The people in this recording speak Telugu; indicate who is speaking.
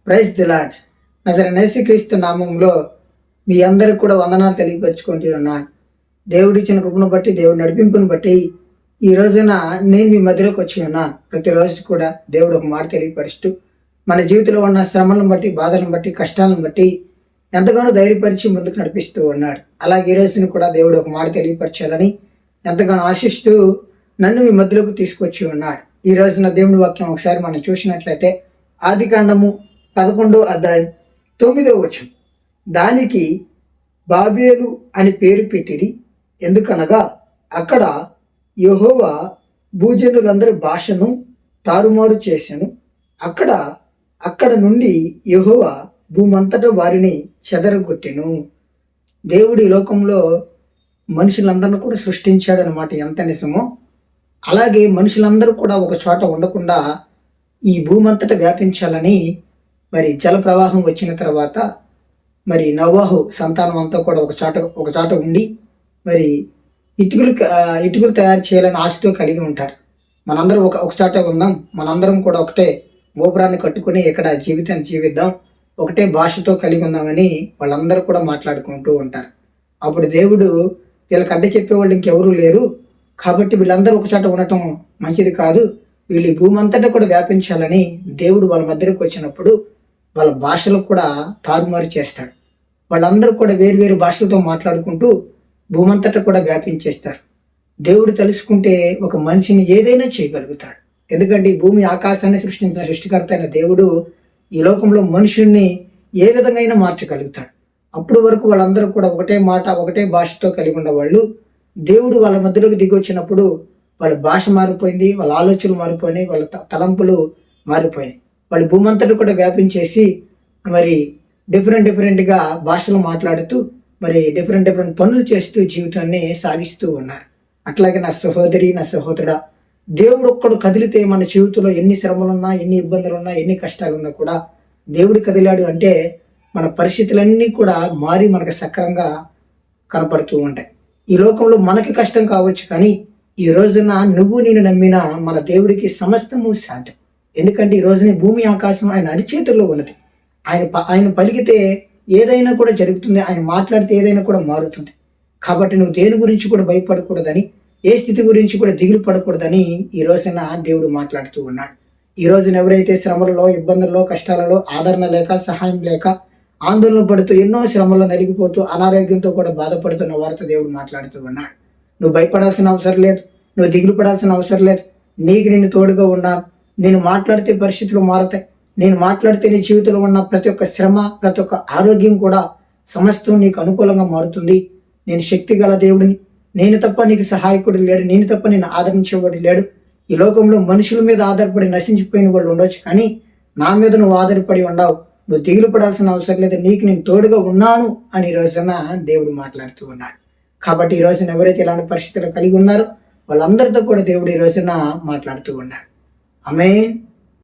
Speaker 1: Praise the lord. నజరేయుడైన యేసుక్రీస్తు నామములో మీ అందరికి కూడా వందనాలు తెలియపరుచుకుంటూ ఉన్నాను. దేవుడిచ్చిన కృపను బట్టి, దేవుడి నడిపింపును బట్టి ఈ రోజున నేను మీ మధ్యలోకి వచ్చి ఉన్నాను. ప్రతిరోజు కూడా దేవుడు ఒక మాట తెలియపరుస్తూ మన జీవితంలో ఉన్న శ్రమలను బట్టి, బాధలను బట్టి, కష్టాలను బట్టి ఎంతగానో ధైర్యపరిచి ముందుకు నడిపిస్తూ ఉన్నాడు. అలాగే ఈ రోజున కూడా దేవుడు ఒక మాట తెలియపరచాలని ఎంతగానో ఆశిస్తూ నన్ను మీ మధ్యలోకి తీసుకొచ్చి ఉన్నాడు. ఈ రోజున దేవుని వాక్యం ఒకసారి మనం చూసినట్లయితే ఆదికాండము 11వ అధ్యాయం 9వ వచనం. దానికి బాబేలు అని పేరు పెట్టిరి, ఎందుకనగా అక్కడ యెహోవా భూజనులందరి భాషను తారుమారు చేశాను. అక్కడ నుండి యెహోవా భూమంతటా వారిని చెదరగొట్టెను. దేవుడి లోకంలో మనుషులందరినీ కూడా సృష్టించాడనమాట. ఎంత నిజమో అలాగే మనుషులందరూ కూడా ఒక చోట ఉండకుండా ఈ భూమంతటా వ్యాపించాలని మరి జల ప్రవాహం వచ్చిన తర్వాత మరి నోవహు సంతానం అంతా కూడా ఒక చోట ఉండి మరి ఇటుకలు తయారు చేయాలని ఆశతో కలిగి ఉంటారు. మనందరం ఒక చోట ఉందాం, మనందరం కూడా ఒకటే గోపురాన్ని కట్టుకుని ఇక్కడ జీవితాన్ని జీవిద్దాం, ఒకటే భాషతో కలిగి ఉందామని వాళ్ళందరూ కూడా మాట్లాడుకుంటూ ఉంటారు. అప్పుడు దేవుడు వీళ్ళకి అడ్డ చెప్పేవాళ్ళు ఇంకెవరూ లేరు కాబట్టి వీళ్ళందరూ ఒక చోట ఉండటం మంచిది కాదు, వీళ్ళు ఈ భూమి అంతటా కూడా వ్యాపించాలని దేవుడు వాళ్ళ మధ్యలోకి వచ్చినప్పుడు వాళ్ళ భాషలు కూడా తారుమారు చేస్తాడు. వాళ్ళందరూ కూడా వేరు భాషలతో మాట్లాడుకుంటూ భూమంతటా కూడా వ్యాపించేస్తారు. దేవుడు తెలుసుకుంటే ఒక మనిషిని ఏదైనా చేయగలుగుతాడు. ఎందుకంటే ఈ భూమి ఆకాశాన్ని సృష్టించిన సృష్టికర్త అయిన దేవుడు ఈ లోకంలో మనుషుల్ని ఏ విధంగా అయినా మార్చగలుగుతాడు. అప్పుడు వరకు వాళ్ళందరూ కూడా ఒకటే మాట, ఒకటే భాషతో కలిగి ఉన్నవాళ్ళు దేవుడు వాళ్ళ మధ్యలోకి దిగి వచ్చినప్పుడు వాళ్ళ భాష మారిపోయింది, వాళ్ళ ఆలోచనలు మారిపోయినాయి, వాళ్ళ తలంపులు మారిపోయినాయి. వాళ్ళు భూమంతటా కూడా వ్యాపించేసి మరి డిఫరెంట్గా భాషలు మాట్లాడుతూ మరి డిఫరెంట్ పనులు చేస్తూ జీవితాన్ని సాగిస్తూ ఉన్నారు. అట్లాగే నా సహోదరి, నా సహోదరుడా, దేవుడు ఒక్కడు కదిలితే మన జీవితంలో ఎన్ని శ్రమలున్నా, ఎన్ని ఇబ్బందులున్నా, ఎన్ని కష్టాలున్నా కూడా దేవుడు కదిలాడు అంటే మన పరిస్థితులన్నీ కూడా మారి మనకు సక్రంగా కనపడుతూ ఉంటాయి. ఈ లోకంలో మనకి కష్టం కావచ్చు, కానీ ఈ రోజున నువ్వు నేను నమ్మిన మన దేవుడికి సమస్తము సాధ్యం. ఎందుకంటే ఈ రోజున భూమి ఆకాశం ఆయన అరిచేతుల్లో ఉన్నది. ఆయన పలికితే ఏదైనా కూడా జరుగుతుంది, ఆయన మాట్లాడితే ఏదైనా కూడా మారుతుంది. కాబట్టి నువ్వు దేని గురించి కూడా భయపడకూడదని, ఏ స్థితి గురించి కూడా దిగులు పడకూడదని ఈ రోజున దేవుడు మాట్లాడుతూ ఉన్నాడు. ఈ రోజున ఎవరైతే శ్రమలలో, ఇబ్బందుల్లో, కష్టాలలో ఆదరణ లేక, సహాయం లేక, ఆందోళన పడుతూ ఎన్నో శ్రమల్లో నలిగిపోతూ అనారోగ్యంతో కూడా బాధపడుతున్న వారితో దేవుడు మాట్లాడుతూ ఉన్నాడు. నువ్వు భయపడాల్సిన అవసరం లేదు, నువ్వు దిగులు పడాల్సిన అవసరం లేదు. నీకు నేను తోడుగా ఉన్నాను. నేను మాట్లాడితే పరిస్థితులు మారతాయి. నేను మాట్లాడితే నీ జీవితంలో ఉన్న ప్రతి ఒక్క శ్రమ, ప్రతి ఒక్క ఆరోగ్యం కూడా సమస్తం నీకు అనుకూలంగా మారుతుంది. నేను శక్తి గల దేవుడిని, నేను తప్ప నీకు సహాయకుడు లేడు, నేను తప్ప నేను ఆదరించేవాడు లేడు. ఈ లోకంలో మనుషుల మీద ఆధారపడి నశించిపోయిన వాళ్ళు ఉండొచ్చు, కానీ నా మీద నువ్వు ఆధారపడి ఉండవు. నువ్వు దిగులు పడాల్సిన అవసరం లేదు, నీకు నేను తోడుగా ఉన్నాను అని ఈ రోజున దేవుడు మాట్లాడుతూ ఉన్నాడు. కాబట్టి ఈ రోజున ఎవరైతే ఇలాంటి పరిస్థితులు కలిగి ఉన్నారో వాళ్ళందరితో కూడా దేవుడు ఈ రోజున మాట్లాడుతూ ఉన్నాడు. ఆమేన్.